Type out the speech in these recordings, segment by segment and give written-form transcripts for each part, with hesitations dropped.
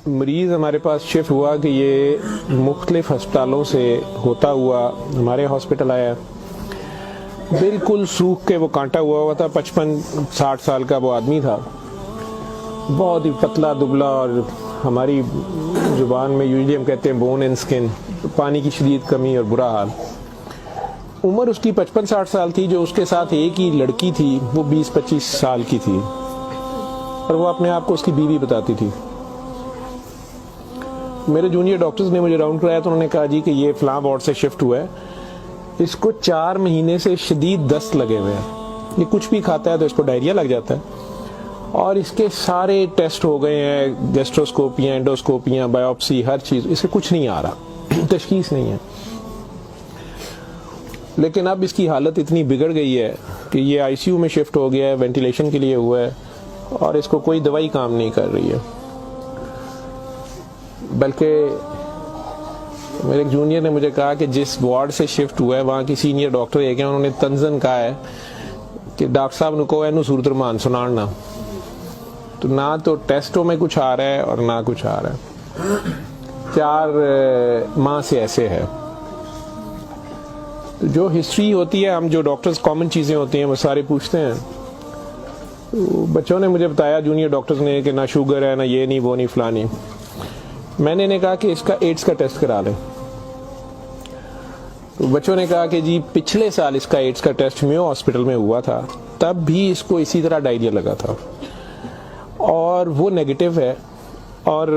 مریض ہمارے پاس شفٹ ہوا کہ یہ مختلف ہسپتالوں سے ہوتا ہوا ہمارے ہاسپٹل آیا. بالکل سوکھ کے وہ کانٹا ہوا تھا. 55-60 سال کا وہ آدمی تھا, بہت ہی پتلا دبلا, اور ہماری زبان میں یوزلی ہم کہتے ہیں بون اینڈ سکن, پانی کی شدید کمی اور برا حال. عمر اس کی 55-60 سال تھی. جو اس کے ساتھ ایک ہی لڑکی تھی وہ 20-25 سال کی تھی, اور وہ اپنے آپ کو اس کی بیوی بتاتی تھی. میرے جونیئر ڈاکٹرز نے مجھے راؤنڈ کرایا تو انہوں نے کہا جی کہ یہ فلاں وارڈ سے شفٹ ہوا ہے, اس کو 4 مہینے سے شدید دست لگے ہوئے ہیں, یہ کچھ بھی کھاتا ہے تو اس کو ڈائریا لگ جاتا ہے, اور اس کے سارے ٹیسٹ ہو گئے ہیں, گیسٹروسکوپیاں, انڈوسکوپیاں, بایوپسی, ہر چیز, اس سے کچھ نہیں آ رہا, تشخیص نہیں ہے. لیکن اب اس کی حالت اتنی بگڑ گئی ہے کہ یہ آئی سی یو میں شفٹ ہو گیا ہے, وینٹیلیشن کے لیے ہوا ہے, اور اس کو کوئی دوائی کام نہیں کر رہی ہے. بلکہ میرے ایک جونیئر نے مجھے کہا کہ جس وارڈ سے شفٹ ہوا ہے وہاں کی سینئر ڈاکٹر ایک ہیں, انہوں نے تنزن کہا ہے کہ ڈاکٹر صاحب نے کہا ہے صورت رحمان سنانا, تو نہ تو ٹیسٹوں میں کچھ آ رہا ہے اور نہ کچھ آ رہا ہے. 4 ماہ سے ایسے ہے. جو ہسٹری ہوتی ہے, ہم جو ڈاکٹرز کامن چیزیں ہوتی ہیں وہ سارے پوچھتے ہیں. تو بچوں نے مجھے بتایا, جونیئر ڈاکٹرز نے, کہ نہ شوگر ہے, نہ یہ نہیں, وہ نہیں, فلانی. میں نے کہا کہ اس کا ایڈز کا ٹیسٹ کرا لیں. تو بچوں نے کہا کہ جی پچھلے سال اس کا ایڈز کا ٹیسٹ میو ہاسپٹل میں ہوا تھا, تب بھی اس کو اسی طرح ڈائریا لگا تھا, اور وہ نیگیٹو ہے, اور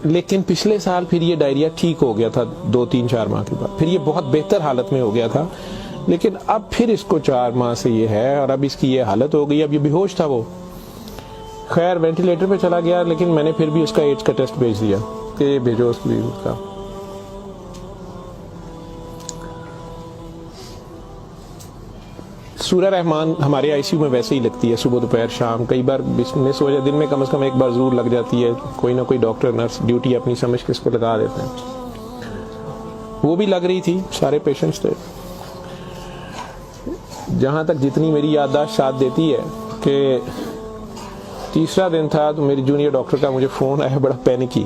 لیکن پچھلے سال پھر یہ ڈائریا ٹھیک ہو گیا تھا 2-3-4 ماہ کے بعد, پھر یہ بہت بہتر حالت میں ہو گیا تھا. لیکن اب پھر اس کو 4 ماہ سے یہ ہے, اور اب اس کی یہ حالت ہو گئی. اب یہ بے ہوش تھا, وہ خیر وینٹیلیٹر پہ چلا گیا, لیکن میں نے پھر بھی اس کا ایڈز کا ٹیسٹ بھیج دیا کہ بھیجو اس کا. سورہ رحمان ہمارے آئی سی یو میں ویسے ہی لگتی ہے, صبح دوپہر شام, کئی بار مس ہو جائے, دن میں کم از کم ایک بار ضرور لگ جاتی ہے. کوئی نہ کوئی ڈاکٹر نرس ڈیوٹی اپنی سمجھ کے اس کو لگا دیتے ہیں. وہ بھی لگ رہی تھی, سارے پیشنٹس تھے. جہاں تک جتنی میری یادداشت ساتھ دیتی ہے کہ تیسرا دن تھا تو میری جونیئر ڈاکٹر کا مجھے فون آیا, بڑا پینکی.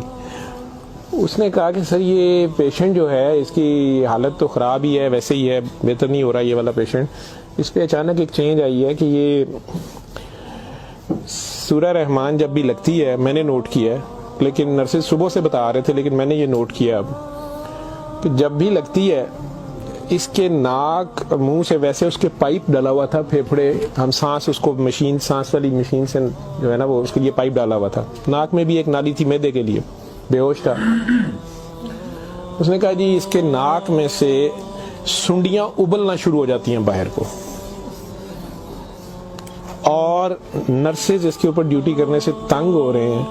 اس نے کہا کہ سر یہ پیشنٹ جو ہے اس کی حالت تو خراب ہی ہے, ویسے ہی ہے, بہتر نہیں ہو رہا یہ والا پیشنٹ. اس پہ اچانک ایک چینج آئی ہے کہ یہ سورہ رحمان جب بھی لگتی ہے, میں نے نوٹ کیا ہے, لیکن نرسز صبح سے بتا رہے تھے, لیکن میں نے یہ نوٹ کیا اب کہ جب بھی لگتی ہے اس کے ناک اور منہ سے ویسے اس کے پائپ ڈالا ہوا تھا, پھیپھڑے, ہم سانس اس کو مشین, سانس والی مشین سے جو ہے نا وہ اس کے لیے پائپ ڈالا ہوا تھا. ناک میں بھی ایک نالی تھی معدے کے لیے, بے ہوش تھا. اس نے کہا جی اس کے ناک میں سے سنڈیاں ابلنا شروع ہو جاتی ہیں باہر کو, اور نرسز اس کے اوپر ڈیوٹی کرنے سے تنگ ہو رہے ہیں.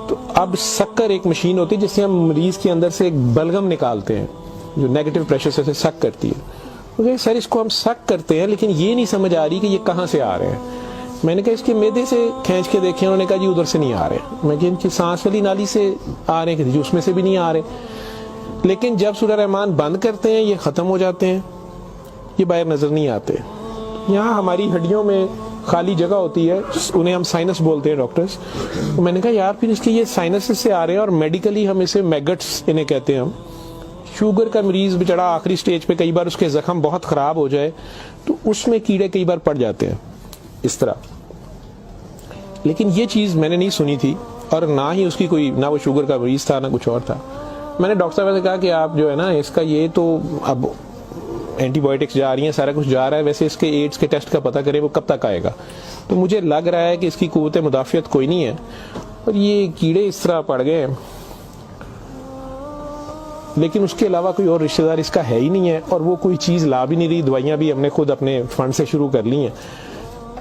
تو اب سکر ایک مشین ہوتی ہے جس سے ہم مریض کے اندر سے ایک بلغم نکالتے ہیں جو نیگیٹو پریشر سے سک کرتی ہے. مجھے سر اس کو ہم سک کرتے ہیں, لیکن یہ نہیں سمجھ آ رہی کہ یہ کہاں سے آ رہے ہیں. میں نے کہا اس کے معدے سے کھینچ کے دیکھیں, انہوں نے کہا جی ادھر سے نہیں آ رہے. میں کہ ان کی سانس والی نالی سے آ رہے ہیں, اس میں سے بھی نہیں آ رہے. لیکن جب سورہ رحمان بند کرتے ہیں یہ ختم ہو جاتے ہیں, یہ باہر نظر نہیں آتے. یہاں ہماری ہڈیوں میں خالی جگہ ہوتی ہے, انہیں ہم سائنس بولتے ہیں ڈاکٹرز. تو میں نے کہا یار پھر اس کے یہ سائنس سے آ رہے ہیں, اور میڈیکلی ہم اسے میگٹس انہیں کہتے ہیں. ہم شوگر کا مریض بیچارہ آخری سٹیج پہ, کئی بار اس کے زخم بہت خراب ہو جائے تو اس میں کیڑے کئی بار پڑ جاتے ہیں اس طرح. لیکن یہ چیز میں نے نہیں سنی تھی, اور نہ ہی اس کی کوئی, نہ وہ شوگر کا مریض تھا نہ کچھ اور تھا. میں نے ڈاکٹر صاحب سے کہا کہ آپ جو ہے نا اس کا یہ تو اب اینٹی بایوٹکس جا رہی ہیں, سارا کچھ جا رہا ہے, ویسے اس کے ایڈز کے ٹیسٹ کا پتہ کریں وہ کب تک آئے گا. تو مجھے لگ رہا ہے کہ اس کی قوت مدافعت کوئی نہیں ہے, اور یہ کیڑے اس طرح پڑ گئے ہیں, لیکن اس کے علاوہ کوئی اور رشتہ دار اس کا ہے ہی نہیں ہے, اور وہ کوئی چیز لا بھی نہیں رہی. دوائیاں بھی ہم نے خود اپنے فنڈ سے شروع کر لی ہیں.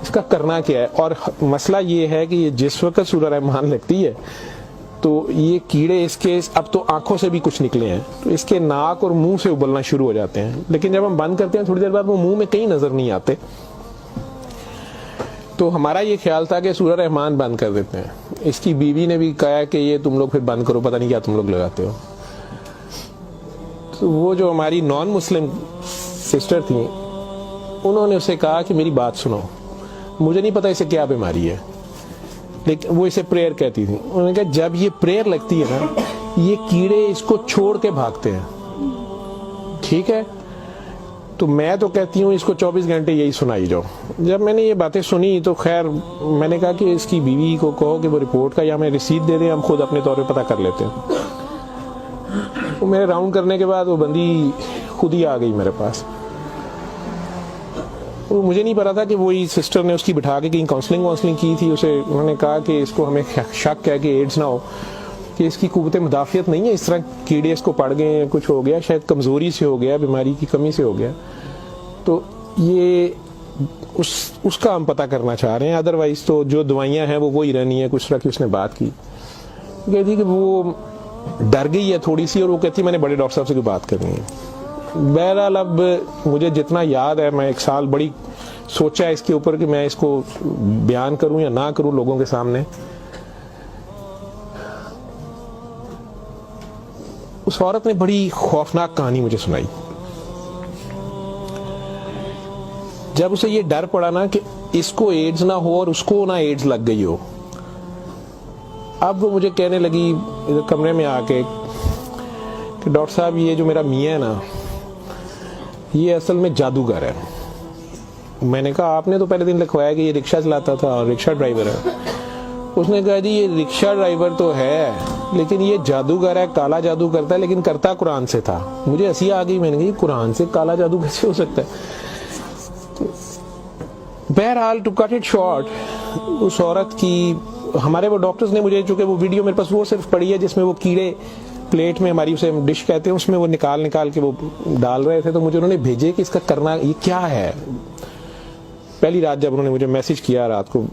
اس کا کرنا کیا ہے؟ اور مسئلہ یہ ہے کہ یہ جس وقت سورہ رحمان لگتی ہے تو یہ کیڑے اس کے اب تو آنکھوں سے بھی کچھ نکلے ہیں, تو اس کے ناک اور منہ سے ابلنا شروع ہو جاتے ہیں. لیکن جب ہم بند کرتے ہیں تھوڑی دیر بعد وہ منہ میں کہیں نظر نہیں آتے. تو ہمارا یہ خیال تھا کہ سورہ رحمان بند کر دیتے ہیں. اس کی بیوی نے بھی کہا کہ یہ تم لوگ پھر بند کرو, پتہ نہیں کیا تم لوگ لگاتے ہو. تو وہ جو ہماری نان مسلم سسٹر تھیں, انہوں نے اسے کہا کہ میری بات سنو, مجھے نہیں پتا اسے کیا بیماری ہے, لیکن وہ اسے پریئر کہتی تھی. انہوں نے کہا جب یہ پریئر لگتی ہے نا یہ کیڑے اس کو چھوڑ کے بھاگتے ہیں. ٹھیک ہے, تو میں تو کہتی ہوں اس کو 24 گھنٹے یہی سنائی جاؤ. جب میں نے یہ باتیں سنی تو خیر میں نے کہا کہ اس کی بیوی کو کہو کہ وہ رپورٹ کا یا ہمیں رسید دے دیں, ہم خود اپنے طور پہ پتہ کر لیتے ہیں. تو میرے راؤنڈ کرنے کے بعد وہ بندی خود ہی آ گئی میرے پاس. مجھے نہیں پتا تھا کہ وہی سسٹر نے اس کی بٹھا کے کہیں کاؤنسلنگ کی تھی. اسے انہوں نے کہا کہ اس کو ہمیں شک ہے کہ ایڈز نہ ہو, کہ اس کی قوت مدافعت نہیں ہے, اس طرح کیڑے اس کو پڑ گئے, کچھ ہو گیا, شاید کمزوری سے ہو گیا, بیماری کی کمی سے ہو گیا. تو یہ اس کا ہم پتہ کرنا چاہ رہے ہیں. ادروائز تو جو دوائیاں ہیں وہ وہی رہنی ہیں. کچھ طرح کی اس نے بات کی, کہتی کہ وہ ڈر گئی ہے تھوڑی سی, اور وہ کہتی میں نے بڑے ڈاکٹر صاحب سے کوئی بات کرنی ہے. بہرحال اب مجھے جتنا یاد ہے میں 1 سال بڑی سوچا ہے اس کے اوپر کہ میں اس کو بیان کروں یا نہ کروں لوگوں کے سامنے. اس عورت نے بڑی خوفناک کہانی مجھے سنائی. جب اسے یہ ڈر پڑا نا کہ اس کو ایڈز نہ ہو اور اس کو نہ ایڈز لگ گئی ہو, اب وہ مجھے کہنے لگی کمرے میں آ کے کہ ڈاکٹر صاحب یہ جو میرا میاں ہے نا یہ اصل میں جادوگر ہے. میں نے کہا آپ نے تو پہلے دن لکھوایا کہ یہ رکشہ چلاتا تھا اور رکشہ ڈرائیور ہے. اس نے کہا جی یہ رکشہ ڈرائیور تو ہے لیکن یہ جادوگر ہے, کالا جادو کرتا ہے, لیکن کرتا قرآن سے تھا. مجھے ہنسی آ گئی, میں نے کہا قرآن سے کالا جادو کیسے ہو سکتا ہے. بہرحال ٹو کٹ اٹ شارٹ, اس عورت کی ہمارے وہ ڈاکٹرز نے مجھے, چونکہ وہ ویڈیو میرے پاس وہ صرف پڑی ہے جس میں وہ کیڑے پلیٹ میں ہماری اسے ڈش کہتے ہیں اس میں وہ نکال کے وہ ڈال رہے تھے, تو مجھے انہوں نے بھیجے کہ اس کا کرنا یہ کیا ہے. پہلی رات جب انہوں نے مجھے میسج کیا رات کو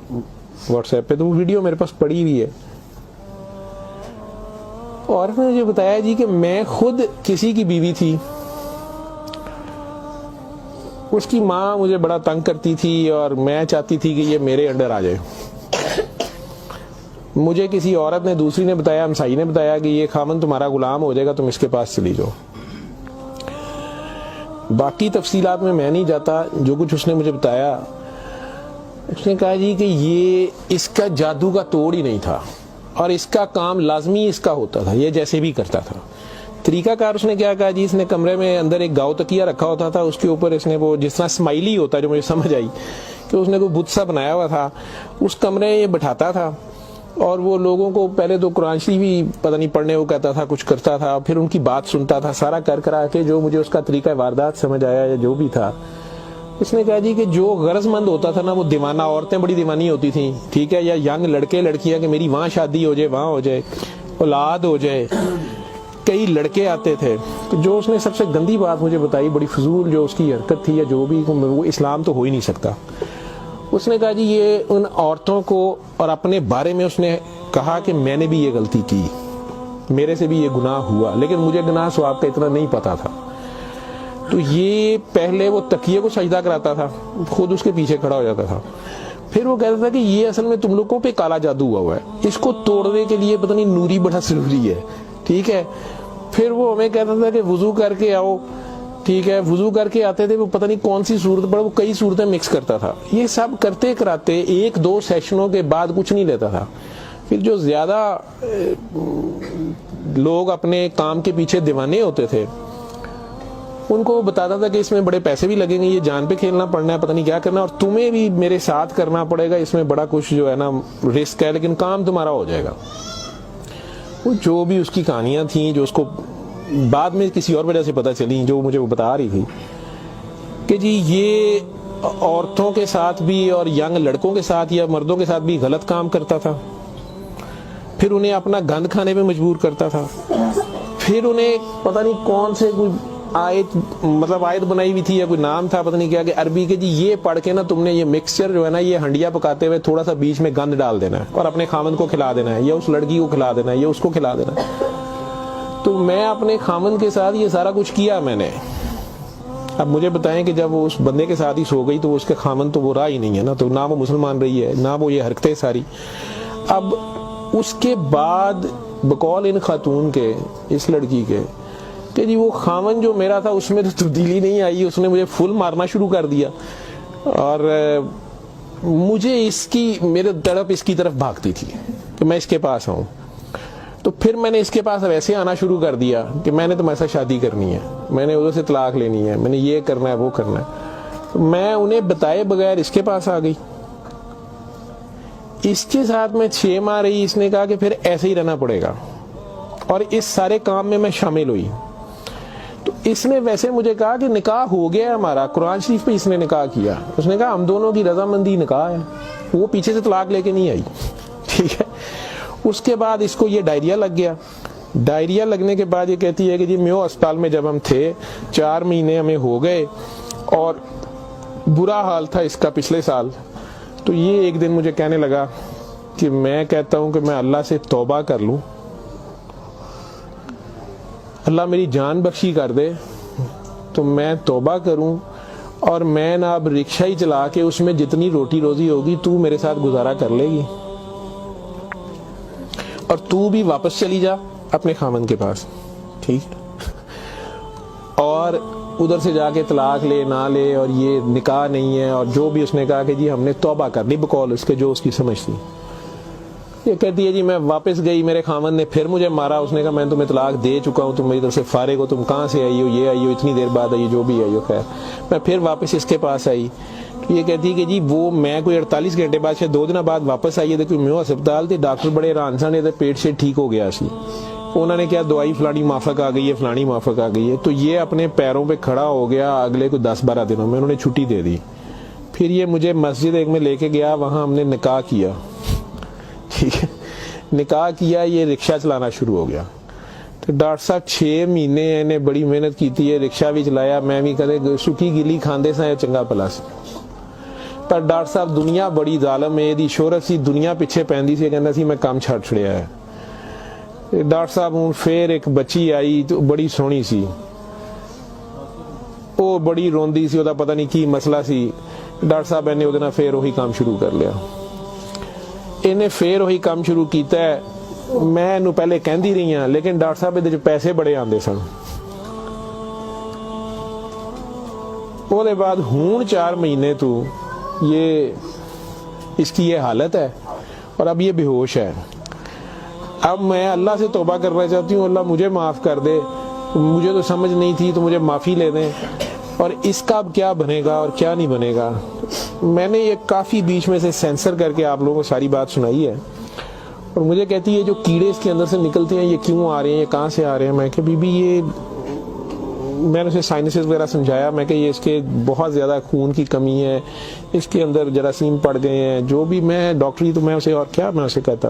واٹس ایپ پہ, تو وہ ویڈیو میرے پاس پڑی ہوئی ہے. اور نے مجھے بتایا جی کہ میں خود کسی کی بیوی تھی, اس کی ماں مجھے بڑا تنگ کرتی تھی اور میں چاہتی تھی کہ یہ میرے انڈر آ جائے. مجھے کسی عورت نے, دوسری نے بتایا, ہمسائی نے بتایا کہ یہ خامن تمہارا غلام ہو جائے گا, تم اس کے پاس چلی جاؤ. باقی تفصیلات میں نہیں جاتا. جو کچھ اس نے مجھے بتایا, اس نے کہا جی کہ یہ اس کا جادو کا توڑ ہی نہیں تھا اور اس کا کام لازمی اس کا ہوتا تھا, یہ جیسے بھی کرتا تھا. طریقہ کار اس نے کیا کہا جی, اس نے کمرے میں اندر ایک گاؤ تکیہ رکھا ہوتا تھا, اس کے اوپر اس نے وہ جس طرح اسمائلی ہوتا ہے, جو مجھے سمجھ آئی کہ اس نے کوئی بت سا بنایا ہوا تھا, اس کمرے یہ بٹھاتا تھا اور وہ لوگوں کو پہلے تو قرآن شریف بھی پتہ نہیں پڑھنے کو کہتا تھا, کچھ کرتا تھا, پھر ان کی بات سنتا تھا, سارا کرا کے جو مجھے اس کا طریقہ واردات سمجھ آیا یا جو بھی تھا. اس نے کہا جی کہ جو غرض مند ہوتا تھا نا وہ دیوانہ, عورتیں بڑی دیوانی ہوتی تھیں, ٹھیک ہے, یا ینگ لڑکے لڑکیاں کہ میری وہاں شادی ہو جائے, وہاں ہو جائے, اولاد ہو جائے, کئی لڑکے آتے تھے. تو جو اس نے سب سے گندی بات مجھے بتائی, بڑی فضول جو اس کی حرکت تھی یا جو بھی, وہ اسلام تو ہو ہی نہیں سکتا. اس نے کہا جی یہ ان عورتوں کو, اور اپنے بارے میں اس نے کہا کہ میں نے بھی یہ غلطی کی, میرے سے بھی یہ گناہ ہوا, لیکن مجھے گناہ ثواب کا اتنا نہیں پتا تھا. تو یہ پہلے وہ تکیے کو سجدہ کراتا تھا, خود اس کے پیچھے کھڑا ہو جاتا تھا, پھر وہ کہتا تھا کہ یہ اصل میں تم لوگوں پہ کالا جادو ہوا ہے, اس کو توڑنے کے لیے پتہ نہیں نوری بڑا ضروری ہے, ٹھیک ہے. پھر وہ ہمیں کہتا تھا کہ وضو کر کے آؤ, ٹھیک ہے, وضو کر کے آتے تھے, وہ پتہ نہیں کون سی صورت پر وہ کئی صورتیں مکس کرتا تھا. یہ سب کرتے کراتے 1-2 سیشنوں کے بعد کچھ نہیں لیتا تھا. پھر جو زیادہ لوگ اپنے کام کے پیچھے دیوانے ہوتے تھے ان کو بتاتا تھا کہ اس میں بڑے پیسے بھی لگیں گے, یہ جان پہ کھیلنا پڑنا ہے, پتہ نہیں کیا کرنا, اور تمہیں بھی میرے ساتھ کرنا پڑے گا, اس میں بڑا کچھ جو ہے نا رسک ہے, لیکن کام تمہارا ہو جائے گا. وہ جو بھی اس کی کہانیاں تھیں جو اس کو بعد میں کسی اور وجہ سے پتہ چلی, جو مجھے وہ بتا رہی تھی کہ جی یہ عورتوں کے ساتھ بھی اور ینگ لڑکوں کے ساتھ یا مردوں کے ساتھ بھی غلط کام کرتا تھا, پھر انہیں اپنا گند کھانے پہ مجبور کرتا تھا, پھر انہیں پتہ نہیں کون سے کوئی آیت بنائی ہوئی تھی یا کوئی نام تھا پتہ نہیں کیا, کہ عربی کے جی یہ پڑھ کے نا تم نے یہ مکسچر جو ہے نا یہ ہنڈیا پکاتے ہوئے تھوڑا سا بیچ میں گند ڈال دینا ہے اور اپنے خامند کو کھلا دینا ہے, یا اس لڑکی کو کھلا دینا ہے, یا اس کو کھلا دینا ہے. تو میں اپنے خامند کے ساتھ یہ سارا کچھ کیا میں نے. اب مجھے بتائیں کہ جب وہ اس بندے کے ساتھ ہی سو گئی تو اس کے خامند تو وہ رہا ہی نہیں ہے نا, تو نہ وہ مسلمان رہی ہے نہ وہ یہ حرکتیں ساری. اب اس کے بعد بقول ان خاتون کے, اس لڑکی کے, کہ جی وہ خامن جو میرا تھا اس میں تو تبدیلی نہیں آئی, اس نے مجھے فل مارنا شروع کر دیا, اور مجھے اس کی میرے تڑپ اس کی طرف بھاگتی تھی کہ میں اس کے پاس آؤں. تو پھر میں نے اس کے پاس ویسے آنا شروع کر دیا کہ میں نے تمہارے ساتھ شادی کرنی ہے, میں نے ادھر سے طلاق لینی ہے, میں نے یہ کرنا ہے وہ کرنا ہے. تو میں انہیں بتائے بغیر اس کے پاس آ گئی. اس کے ساتھ میں 6 ماہ رہی. اس نے کہا کہ پھر ایسے ہی رہنا پڑے گا, اور اس سارے کام میں شامل ہوئی. تو اس نے ویسے مجھے کہا کہ نکاح ہو گیا ہے ہمارا, قرآن شریف پہ اس نے نکاح کیا. اس نے کہا ہم دونوں کی رضامندی نکاح ہے, وہ پیچھے سے طلاق لے کے نہیں آئی. ٹھیک ہے. اس کے بعد اس کو یہ ڈائریا لگ گیا. ڈائریا لگنے کے بعد یہ کہتی ہے کہ جی میو اسپتال میں جب ہم تھے 4 مہینے ہمیں ہو گئے, اور برا حال تھا اس کا پچھلے سال. تو یہ ایک دن مجھے کہنے لگا کہ میں کہتا ہوں کہ میں اللہ سے توبہ کر لوں, اللہ میری جان بخشی کر دے, تو میں توبہ کروں, اور میں نہ اب رکشہ ہی چلا کے اس میں جتنی روٹی روزی ہوگی تو میرے ساتھ گزارا کر لے گی, اور تو بھی واپس چلی جا اپنے خامن کے پاس. ٹھیک. اور ادھر سے جا کے طلاق لے نہ لے, اور یہ نکاح نہیں ہے. اور جو بھی اس نے کہا کہ جی ہم نے توبہ کر لی بقول اس کے جو اس کی سمجھ تھی. یہ کہتی ہے جی میں واپس گئی, میرے خامن نے پھر مجھے مارا. اس نے کہا میں تمہیں طلاق دے چکا ہوں, تم میری طرف سے فارغ ہو, تم کہاں سے آئی ہو, یہ آئی ہو, اتنی دیر بعد آئی ہو, جو بھی آئی ہو. خیر میں پھر واپس اس کے پاس آئی. یہ کہتی ہے کہ جی وہ میں کوئی 48 گھنٹے بعد شاید 2 دن بعد واپس آئی ہے. دیکھو میو ہسپتال تھی, ڈاکٹر بڑے حیران سن تھے, پیٹ سے ٹھیک ہو گیا سی. انہوں نے کیا دوائی فلانی مافک آ گئی ہے, فلانی مافک آ گئی ہے. تو یہ اپنے پیروں پہ کھڑا ہو گیا. اگلے کوئی 10-12 دنوں میں انہوں نے چھٹی دے دی. پھر یہ مجھے مسجد ایک میں لے کے گیا, وہاں ہم نے نکاح کیا. ٹھیک ہے. نکاح کیا, یہ رکشہ چلانا شروع ہو گیا. تو ڈاکٹر صاحب 6 مہینے انہیں بڑی محنت کی تھی, رکشہ بھی چلایا, میں بھی کرے سکی گلی کھاندے سا چنگا پلس. پر ڈاکٹر صاحب دنیا بڑی ظالم ہے, دی شہرت سی دنیا پیچھے پیندی سی, کہنا سی میں کام چھڑ چھڑیا ہے. ڈاکٹر صاحب ہوں پھر ایک بچی آئی تو بڑی سونی سی, وہ بڑی روندی سی, وہ پتہ نہیں کی مسئلہ سی. ڈاکٹر صاحب نے وہ پھر وہی کام شروع کر لیا. انہیں پھر وہی کام شروع کیتا ہے. میں انہوں پہلے کہندی رہی ہوں, لیکن ڈاکٹر صاحب ادھر پیسے بڑے آندے سن. وہ دے بعد ہون 4 مہینے تو یہ اس کی یہ حالت ہے, اور اب یہ بے ہوش ہے. اب میں اللہ سے توبہ کرنا چاہتی ہوں, اللہ مجھے معاف کر دے, مجھے تو سمجھ نہیں تھی, تو مجھے معافی لے دیں. اور اس کا اب کیا بنے گا اور کیا نہیں بنے گا. میں نے یہ کافی بیچ میں سے سینسر کر کے آپ لوگوں کو ساری بات سنائی ہے. اور مجھے کہتی ہے جو کیڑے اس کے اندر سے نکلتے ہیں یہ کیوں آ رہے ہیں, یہ کہاں سے آ رہے ہیں. میں کہ بی بی یہ میں نے اسے سائنسز وغیرہ سمجھایا. میں کہ یہ اس کے بہت زیادہ خون کی کمی ہے, اس کے اندر جراثیم پڑ گئے ہیں, جو بھی میں ڈاکٹری تو میں اسے اور کیا میں اسے کہتا.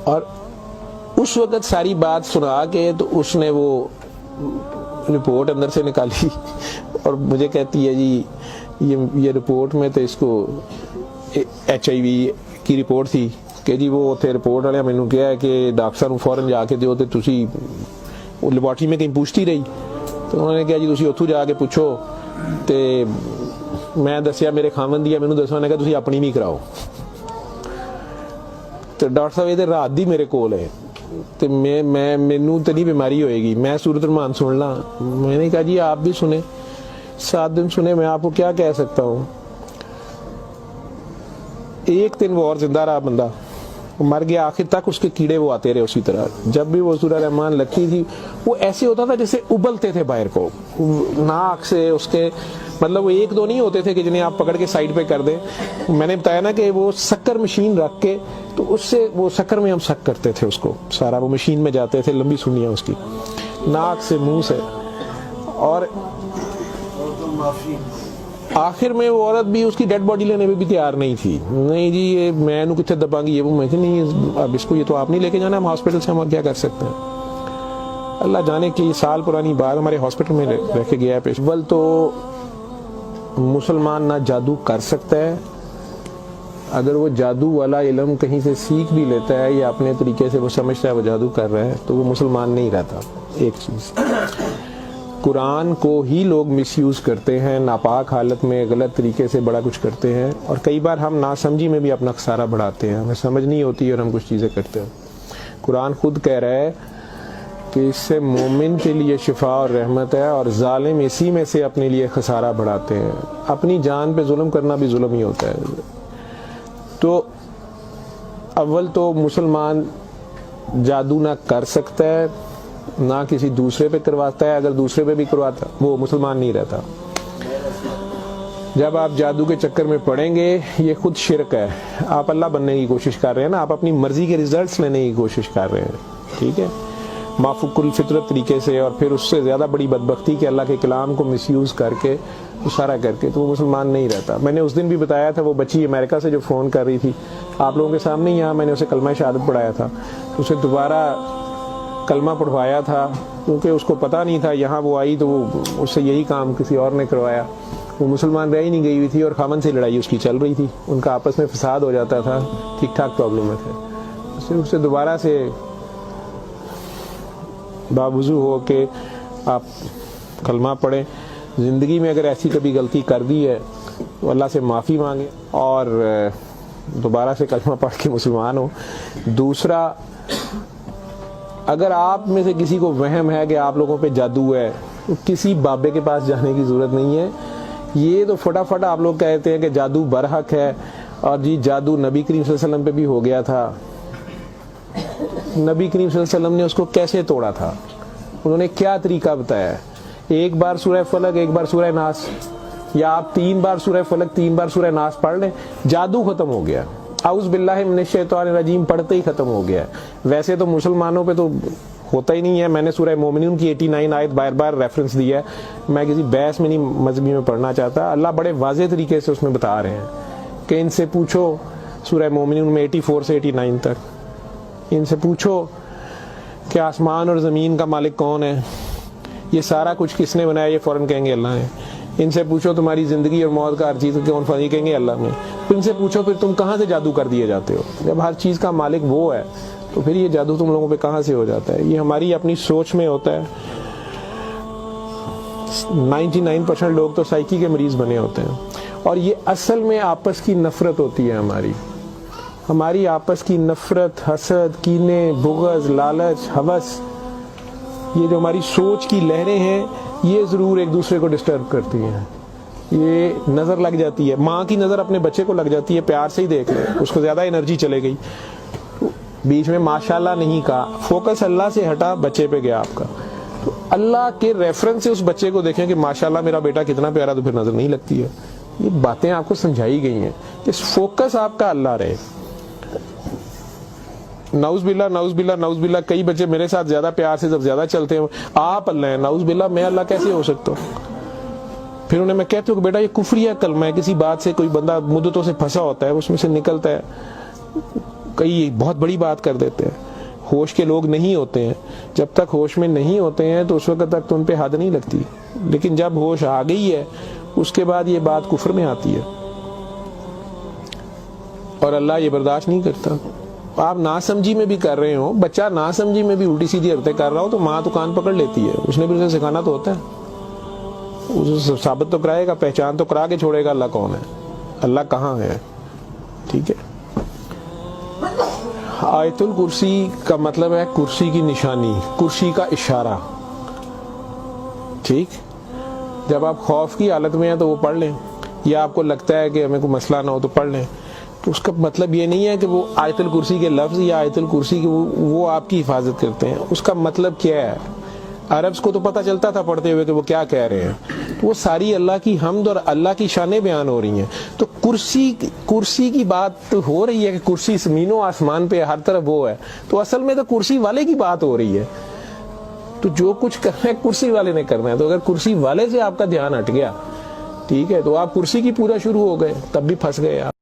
اور اس وقت ساری بات سنا کے تو اس نے وہ رپورٹ اندر سے نکالی, اور مجھے کہتی ہے جی یہ رپورٹ میں تو اس کو HIV کی رپورٹ تھی کہ جی وہ تھے رپورٹ والے مینوں کہا ہے کہ ڈاکٹر صاحب فوراً جا کے دیو, تے تسی وہ لیبارٹری میں کہیں پوچھتی رہی. تو انہوں نے کہا جی تسی اتھوں جا کے پوچھو. تے میں دسیا میرے خامن دی ہے, مینوں دسو, نے کہا تسی اپنی بھی کراؤ. تو ڈاکٹر صاحب یہ رات دی میرے کول ہے, تو مینوں تو نہیں بیماری ہوئے گی, میں صورت المان سن لا. میں نے کہا جی آپ بھی سنیں, 7 دن سنے, میں آپ کو کیا کہہ سکتا ہوں. 1 دن وہ اور زندہ رہا بندہ, مر گیا. آخر تک اس کے کیڑے وہ آتے رہے اسی طرح. جب بھی وہ سورہ رحمان لگتی تھی وہ ایسے ہوتا تھا جیسے ابلتے تھے باہر کو, ناک سے اس کے, مطلب وہ 1-2 نہیں ہوتے تھے کہ جنہیں آپ پکڑ کے سائڈ پہ کر دیں. میں نے بتایا نا کہ وہ شکر مشین رکھ کے, تو اس سے وہ شکر میں ہم شک کرتے تھے اس کو سارا, وہ مشین میں جاتے تھے, لمبی سنیاں اس کی, ناک سے منہ سے. اور آخر میں وہ عورت بھی اس کی ڈیڈ باڈی لینے میں بھی تیار نہیں تھی. نہیں جی یہ میں نو کتنے دباں گی, یہ وہ. میں کہ نہیں اب اس کو, یہ تو آپ نہیں لے کے جانا, ہم ہاسپٹل سے ہم کیا کر سکتے ہیں. اللہ جانے کی سال پرانی بات ہمارے ہاسپٹل میں رہ کے گیا ہے پیش. اول تو مسلمان نہ جادو کر سکتا ہے, اگر وہ جادو والا علم کہیں سے سیکھ بھی لیتا ہے یا اپنے طریقے سے وہ سمجھتا ہے وہ جادو کر رہا ہے, تو وہ مسلمان نہیں رہتا. ایک چیز, قرآن کو ہی لوگ مس یوز کرتے ہیں, ناپاک حالت میں غلط طریقے سے بڑا کچھ کرتے ہیں, اور کئی بار ہم ناسمجھی میں بھی اپنا خسارہ بڑھاتے ہیں, ہمیں سمجھ نہیں ہوتی اور ہم کچھ چیزیں کرتے ہیں. قرآن خود کہہ رہا ہے کہ کہ اس سے مومن کے لیے شفا اور رحمت ہے، اور ظالم اسی میں سے اپنے لیے خسارہ بڑھاتے ہیں۔ اپنی جان پہ ظلم کرنا بھی ظلم ہی ہوتا ہے۔ تو اول تو مسلمان جادو نہ کر سکتا ہے، نہ کسی دوسرے پہ کرواتا ہے، اگر دوسرے پہ بھی کرواتا وہ مسلمان نہیں رہتا۔ جب آپ جادو کے چکر میں پڑیں گے یہ خود شرک ہے، آپ اللہ بننے کی کوشش کر رہے ہیں نا، آپ اپنی مرضی کے ریزلٹس لینے کی کوشش کر رہے ہیں، ٹھیک ہے، مافوق الفطرت طریقے سے، اور پھر اس سے زیادہ بڑی بدبختی کہ اللہ کے کلام کو مس یوز کر کے، اشارہ کر کے، تو وہ مسلمان نہیں رہتا۔ میں نے اس دن بھی بتایا تھا، وہ بچی امریکہ سے جو فون کر رہی تھی آپ لوگوں کے سامنے، یہاں میں نے اسے کلمہ شہادت پڑھایا تھا، اسے دوبارہ کلمہ پڑھوایا تھا کیونکہ اس کو پتہ نہیں تھا، یہاں وہ آئی تو وہ اس سے یہی کام کسی اور نے کروایا، وہ مسلمان رہ ہی نہیں گئی ہوئی تھی، اور خامن سے لڑائی اس کی چل رہی تھی، ان کا آپس میں فساد ہو جاتا تھا، ٹھیک ٹھاک پرابلم میں تھے۔ اسے دوبارہ سے باوضو ہو کے آپ کلمہ پڑھیں، زندگی میں اگر ایسی کبھی غلطی کر دی ہے تو اللہ سے معافی مانگیں اور دوبارہ سے کلمہ پڑھ کے مسلمان ہو۔ دوسرا، اگر آپ میں سے کسی کو وہم ہے کہ آپ لوگوں پہ جادو ہے تو کسی بابے کے پاس جانے کی ضرورت نہیں ہے۔ یہ تو فٹافٹ آپ لوگ کہتے ہیں کہ جادو برحق ہے، اور جی جادو نبی کریم صلی اللہ علیہ وسلم پہ بھی ہو گیا تھا۔ نبی کریم صلی اللہ علیہ وسلم نے اس کو کیسے توڑا تھا؟ انہوں نے کیا طریقہ بتایا ہے؟ ایک بار سورہ فلق، ایک بار سورہ ناس، یا آپ 3 بار سورہ فلق 3 بار سورہ ناس پڑھ لیں، جادو ختم ہو گیا۔ اعوذ باللہ من الشیطان الرجیم پڑھتے ہی ختم ہو گیا۔ ویسے تو مسلمانوں پہ تو ہوتا ہی نہیں ہے۔ میں نے سورہ مومنون کی 89 آیت بار بار ریفرنس دیا ہے، میں کسی بحث میں نہیں مذہبی میں پڑھنا چاہتا۔ اللہ بڑے واضح طریقے سے اس میں بتا رہے ہیں کہ ان سے پوچھو، سورہ مومنون میں 84 سے 89 تک، ان سے پوچھو کہ آسمان اور زمین کا مالک کون ہے، یہ سارا کچھ کس نے بنایا، یہ فوراً کہیں گے اللہ ہے۔ ان سے پوچھو تمہاری زندگی اور موت کا ہر چیز کون فانی، کہیں گے اللہ نے۔ ان سے پوچھو پھر تم کہاں سے جادو کر دیے جاتے ہو؟ جب ہر چیز کا مالک وہ ہے تو پھر یہ جادو تم لوگوں پہ کہاں سے ہو جاتا ہے؟ یہ ہماری اپنی سوچ میں ہوتا ہے۔ 99% لوگ تو سائیکی کے مریض بنے ہوتے ہیں، اور یہ اصل میں آپس کی نفرت ہوتی ہے ہماری آپس کی نفرت، حسد، کینے، بغض، لالچ، ہوس، یہ جو ہماری سوچ کی لہریں ہیں یہ ضرور ایک دوسرے کو ڈسٹرب کرتی ہیں۔ یہ نظر لگ جاتی ہے، ماں کی نظر اپنے بچے کو لگ جاتی ہے، پیار سے ہی دیکھ لیں، اس کو زیادہ انرجی چلے گئی، بیچ میں ماشاءاللہ نہیں کہا، فوکس اللہ سے ہٹا، بچے پہ گیا آپ کا، تو اللہ کے ریفرنس سے اس بچے کو دیکھیں کہ ماشاءاللہ میرا بیٹا کتنا پیارا، تو پھر نظر نہیں لگتی ہے۔ یہ باتیں آپ کو سمجھائی گئی ہیں کہ فوکس آپ کا اللہ رہے۔ نعوذ باللہ نعوذ باللہ نعوذ باللہ، کئی بچے میرے ساتھ زیادہ پیار سے جب زیادہ چلتے ہیں، آپ اللہ ہیں، نعوذ باللہ میں اللہ کیسے ہو سکتا ہوں؟ پھر انہیں میں کہتا ہوں کہ بیٹا یہ کفریہ کلمہ ہے، کسی بات سے کوئی بندہ مدتوں سے پھنسا ہوتا ہے، اس میں سے نکلتا ہے، کئی بہت بڑی بات کر دیتے ہیں۔ ہوش کے لوگ نہیں ہوتے ہیں، جب تک ہوش میں نہیں ہوتے ہیں تو اس وقت تک تو ان پہ حد نہیں لگتی، لیکن جب ہوش آ گئی ہے اس کے بعد یہ بات کفر میں آتی ہے، اور اللہ یہ برداشت نہیں کرتا۔ آپ ناسمجھی میں بھی کر رہے ہو، بچہ ناسمجھی میں بھی الٹی سیدھی حرکتیں کر رہا ہو تو ماں تو کان پکڑ لیتی ہے، اس نے بھی اسے سکھانا تو ہوتا ہے، اسے ثابت تو کرائے گا، پہچان تو کرا کے چھوڑے گا اللہ کون ہے، اللہ کہاں ہے، ٹھیک ہے۔ آیت الکرسی کا مطلب ہے کرسی کی نشانی، کرسی کا اشارہ، ٹھیک۔ جب آپ خوف کی حالت میں ہیں تو وہ پڑھ لیں، یا آپ کو لگتا ہے کہ ہمیں کوئی مسئلہ نہ ہو تو پڑھ لیں، تو اس کا مطلب یہ نہیں ہے کہ وہ آیت الکرسی کے لفظ یا آیت الکرسی کے وہ آپ کی حفاظت کرتے ہیں۔ اس کا مطلب کیا ہے؟ عربز کو تو پتہ چلتا تھا پڑھتے ہوئے کہ وہ کیا کہہ رہے ہیں، تو وہ ساری اللہ کی حمد اور اللہ کی شانیں بیان ہو رہی ہیں۔ تو کرسی کی بات ہو رہی ہے کہ کرسی زمین و آسمان پہ ہر طرف وہ ہے، تو اصل میں تو کرسی والے کی بات ہو رہی ہے۔ تو جو کچھ کرنا ہے کرسی والے نے کرنا ہے، تو اگر کرسی والے سے آپ کا دھیان ہٹ گیا، ٹھیک ہے، تو آپ کرسی کی پورا شروع ہو گئے، تب بھی پھنس گئے آپ۔